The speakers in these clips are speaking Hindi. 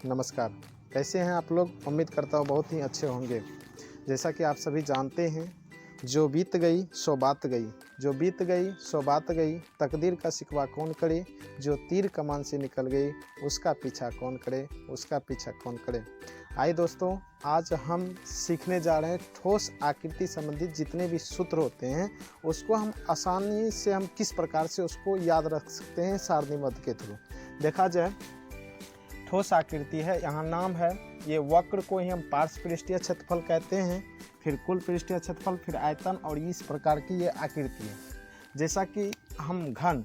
नमस्कार। कैसे हैं आप लोग? उम्मीद करता हूँ बहुत ही अच्छे होंगे। जैसा कि आप सभी जानते हैं, जो बीत गई सो बात गई, जो बीत गई सो बात गई, तकदीर का शिकवा कौन करे, जो तीर कमान से निकल गई उसका पीछा कौन करे, उसका पीछा कौन करे। आइए दोस्तों, आज हम सीखने जा रहे हैं ठोस आकृति संबंधित जितने भी सूत्र होते हैं उसको हम आसानी से हम किस प्रकार से उसको याद रख सकते हैं सारणीबद्ध के थ्रू। देखा जाए, ठोस आकृति है, यहाँ नाम है, ये वक्र को ही हम पार्श्व पृष्ठीय क्षेत्रफल कहते हैं, फिर कुल पृष्ठीय क्षेत्रफल, फिर आयतन, और इस प्रकार की ये आकृति है। जैसा कि हम घन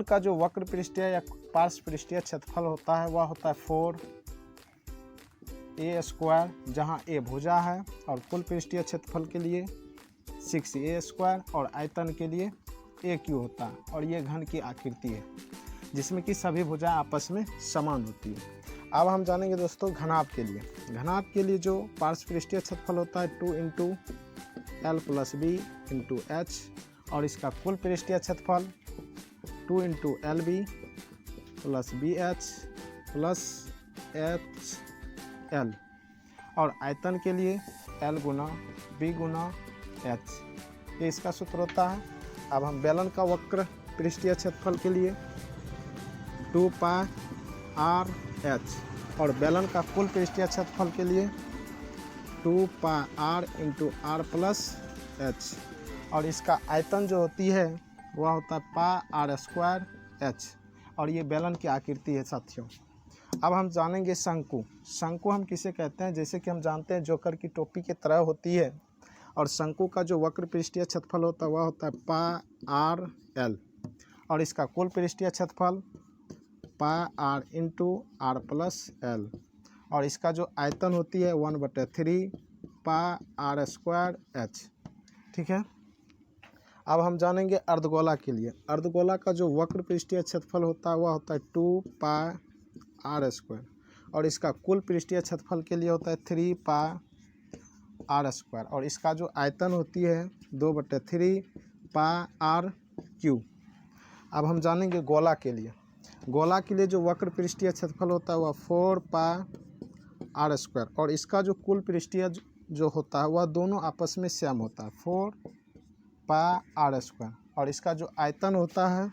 का जो वक्र पृष्ठीय या पार्श्व पृष्ठीय क्षेत्रफल होता है वह होता है 4a², जहाँ a भुजा है, और कुल पृष्ठीय क्षेत्रफल के लिए 6a², और आयतन के लिए aq होता है। और ये घन की आकृति है जिसमें कि सभी भुजाएं आपस में समान होती है। अब हम जानेंगे दोस्तों घनाभ के लिए। घनाभ के लिए जो पार्श्व पृष्ठीय क्षेत्रफल होता है 2 × L + B × H, और इसका कुल पृष्ठीय क्षेत्रफल 2 × LB + BH + HL, और आयतन के लिए L × B × H, ये इसका सूत्र होता है। अब हम बेलन का वक्र पृष्ठीय क्षेत्रफल के लिए 2πr/h, और बेलन का कुल पृष्ठीय क्षेत्रफल के लिए 2πr × r + h, और इसका आयतन जो होती है वह होता है πr²h, और ये बेलन की आकृति है साथियों। अब हम जानेंगे शंकु। शंकु हम किसे कहते हैं? जैसे कि हम जानते हैं जोकर की टोपी की तरह होती है, और शंकु का जो वक्र पृष्ठीय क्षेत्रफल होता है वह होता है πrl, और इसका कुल पृष्ठीय क्षेत्रफल πr × r + l, और इसका जो आयतन होती है 1/3 πr²h। ठीक है। अब हम जानेंगे अर्धगोला के लिए। अर्धगोला का जो वक्र पृष्ठीय क्षेत्रफल होता है वह होता है 2πr², और इसका कुल पृष्ठीय क्षेत्रफल के लिए होता है 3πr², और इसका जो आयतन होती है 2/3 πr³। अब हम जानेंगे गोला के लिए। गोला के लिए जो वक्र पृष्ठीय क्षेत्रफल होता है वह 4πr², और इसका जो कुल पृष्ठीय जो होता है वह दोनों आपस में सम होता है 4πr², और इसका जो आयतन होता है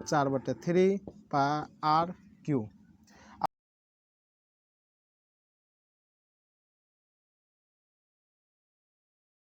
4/3 πr³।